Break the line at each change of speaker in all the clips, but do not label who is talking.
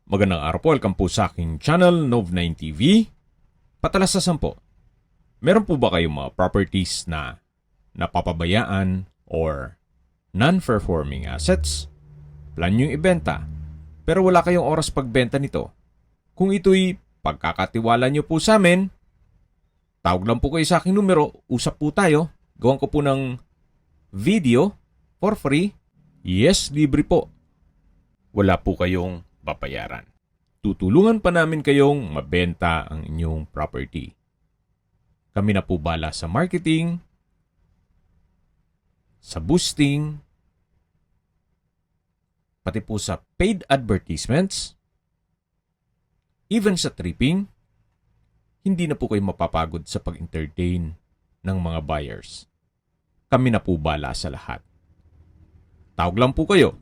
Magandang araw po, welcome po sa aking channel, Nov9 TV. Patalasasan po, meron po ba kayong mga properties na napapabayaan or non-performing assets? Plan nyo yung ibenta, pero wala kayong oras pagbenta nito. Kung ito'y pagkakatiwala nyo po sa amin, tawag lang po kayo sa aking numero, usap po tayo, gawan ko po ng video for free. Yes, libre po. Wala po kayong babayaran. Tutulungan pa namin kayong mabenta ang inyong property. Kami na po bala sa marketing, sa boosting, pati po sa paid advertisements, even sa tripping. Hindi na po kayo mapapagod sa pag-entertain ng mga buyers. Kami na po bala sa lahat. Tawag lang po kayo.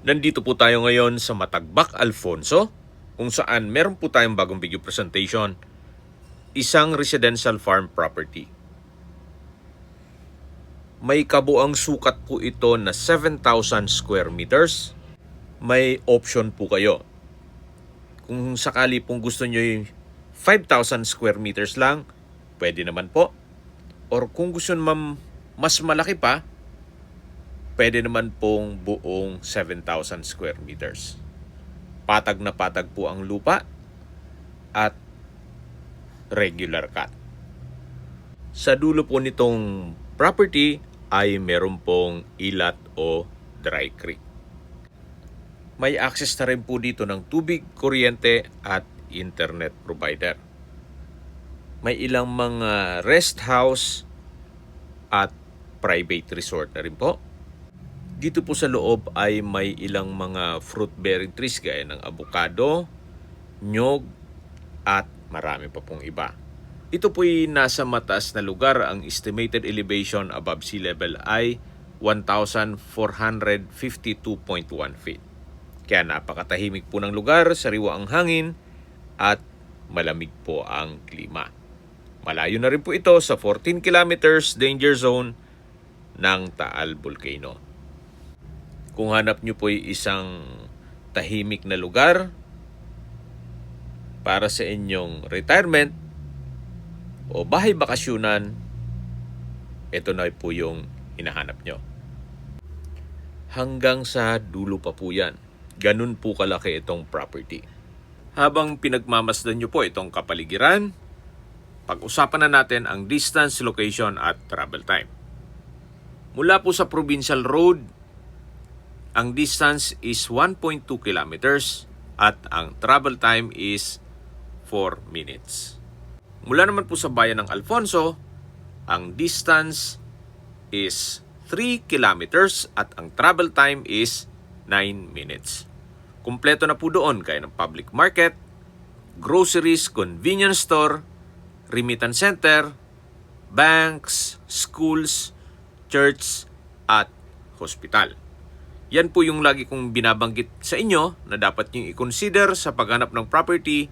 Nandito po tayo ngayon sa Matagbak, Alfonso, kung saan meron po tayong bagong video presentation, isang residential farm property. May kabuang sukat po ito na 7,000 square meters. May option po kayo. Kung sakali pong gusto nyo yung 5,000 square meters lang, pwede naman po. Or kung gusto naman mas malaki pa, pwede naman pong buong 7,000 square meters. Patag na patag po ang lupa at regular cut. Sa dulo po nitong property ay meron pong ilat o dry creek. May access na rin po dito ng tubig, kuryente at internet provider. May ilang mga rest house at private resort na rin po. Dito po sa loob ay may ilang mga fruit-bearing trees gaya ng avocado, nyog, at marami pa pong iba. Ito po'y nasa mataas na lugar. Ang estimated elevation above sea level ay 1,452.1 feet. Kaya napakatahimik po ng lugar, sariwa ang hangin, at malamig po ang klima. Malayo na rin po ito sa 14 kilometers danger zone ng Taal Volcano. Kung hanap nyo po isang tahimik na lugar para sa inyong retirement o bahay bakasyunan, ito na po yung hinahanap nyo. Hanggang sa dulo pa po yan. Ganun po kalaki itong property. Habang pinagmamasdan nyo po itong kapaligiran, pag-usapan na natin ang distance, location at travel time. Mula po sa Provincial Road, ang distance is 1.2 kilometers at ang travel time is 4 minutes. Mula naman po sa bayan ng Alfonso, ang distance is 3 kilometers at ang travel time is 9 minutes. Kumpleto na po doon kaya ng public market, groceries, convenience store, remittance center, banks, schools, church at hospital. Yan po yung lagi kong binabanggit sa inyo na dapat nyo i-consider sa paghanap ng property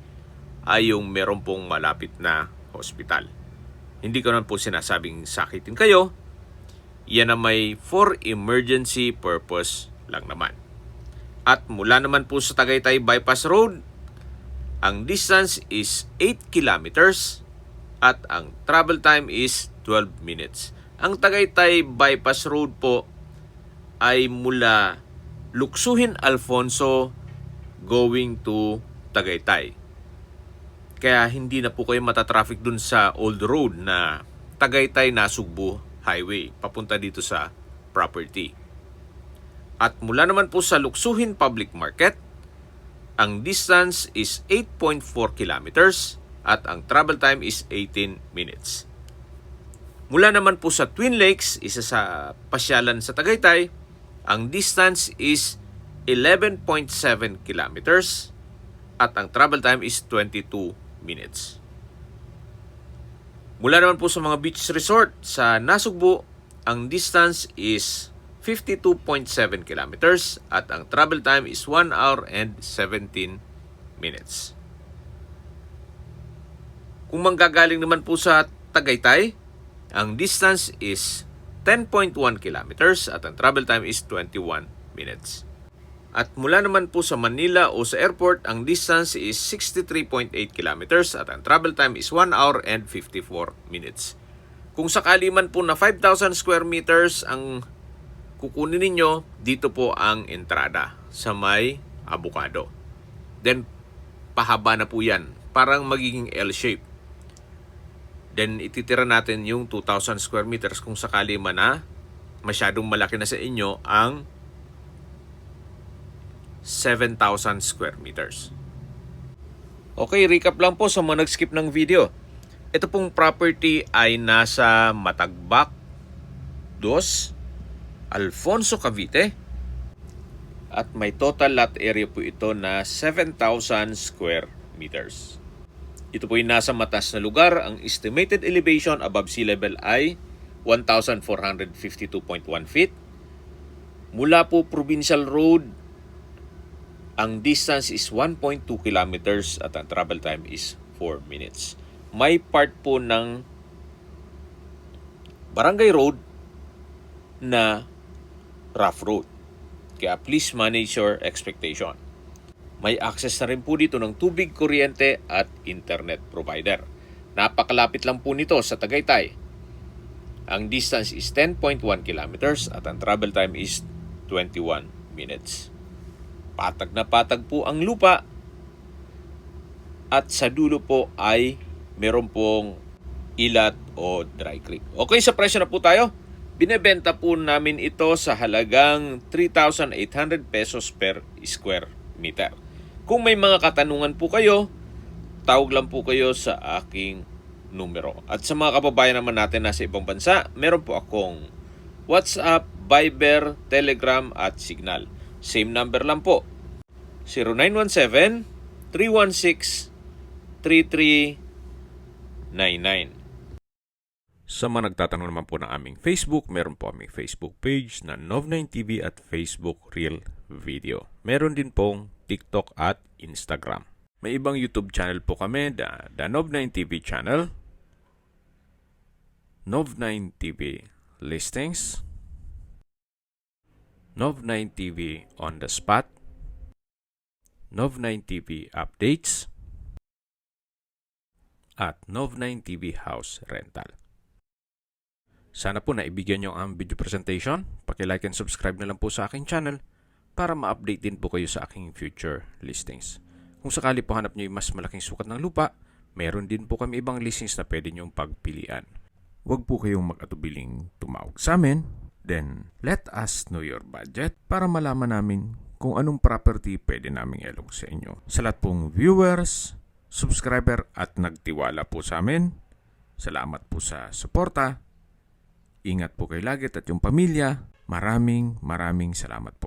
ay yung meron pong malapit na hospital. Hindi ko naman po sinasabing sakitin kayo. Yan na may for emergency purpose lang naman. At mula naman po sa Tagaytay Bypass Road, ang distance is 8 kilometers at ang travel time is 12 minutes. Ang Tagaytay Bypass Road po ay mula Luksuhin, Alfonso going to Tagaytay. Kaya hindi na po kayo matatraffic dun sa old road na Tagaytay-Nasugbu Highway papunta dito sa property. At mula naman po sa Luksuhin Public Market, ang distance is 8.4 kilometers at ang travel time is 18 minutes. Mula naman po sa Twin Lakes, isa sa pasyalan sa Tagaytay, ang distance is 11.7 kilometers at ang travel time is 22 minutes. Mula naman po sa mga beach resort sa Nasugbu, ang distance is 52.7 kilometers at ang travel time is 1 hour and 17 minutes. Kung manggagaling naman po sa Tagaytay, ang distance is 10.1 kilometers at ang travel time is 21 minutes. At mula naman po sa Manila o sa airport, ang distance is 63.8 kilometers at ang travel time is 1 hour and 54 minutes. Kung sakali man po na 5,000 square meters ang kukunin ninyo, dito po ang entrada sa may Abocado. Then, pahaba na po yan. Parang magiging L-shape. Then, ititira natin yung 2,000 square meters kung sakali man na masyadong malaki na sa inyo ang 7,000 square meters. Okay, recap lang po sa mga nag-skip ng video. Ito pong property ay nasa Matagbak 2, Alfonso, Cavite. At may total lot area po ito na 7,000 square meters. Ito po ay nasa mataas na lugar. Ang estimated elevation above sea level ay 1,452.1 feet. Mula po Provincial Road, ang distance is 1.2 kilometers at ang travel time is 4 minutes. May part po ng barangay road na rough road. Kaya please manage your expectation. May access na rin po dito ng tubig, kuryente at internet provider. Napakalapit lang po nito sa Tagaytay. Ang distance is 10.1 kilometers at ang travel time is 21 minutes. Patag na patag po ang lupa at sa dulo po ay meron pong ilat o dry creek. Okay, sa presyo na po tayo. Binebenta po namin ito sa halagang 3,800 pesos per square meter. Kung may mga katanungan po kayo, tawag lang po kayo sa aking numero. At sa mga kababayan naman natin nasa ibang bansa, meron po akong WhatsApp, Viber, Telegram at Signal. Same number lang po. 0917-316-3399. Sa mga nagtatanong naman po ng aming Facebook, meron po aming Facebook page na Nov9TV at Facebook Real Video. Meron din pong TikTok at Instagram. May ibang YouTube channel po kami, the Nov9TV channel, Nov9TV Listings, Nov9TV On The Spot, Nov9TV Updates, at Nov9TV House Rental. Sana po naibigyan nyo ang video presentation. Paki-like and subscribe na lang po sa aking channel para ma-update din po kayo sa aking future listings. Kung sakali po hanap nyo yung mas malaking sukat ng lupa, meron din po kami ibang listings na pwede nyong pagpilian. Huwag po kayong mag-atubiling tumawag sa amin. Then, let us know your budget para malaman namin kung anong property pwede naming ilog sa inyo. Sa lahat pong viewers, subscriber at nagtiwala po sa amin, salamat po sa suporta. Ingat po kayo lagi at yung pamilya. Maraming salamat po.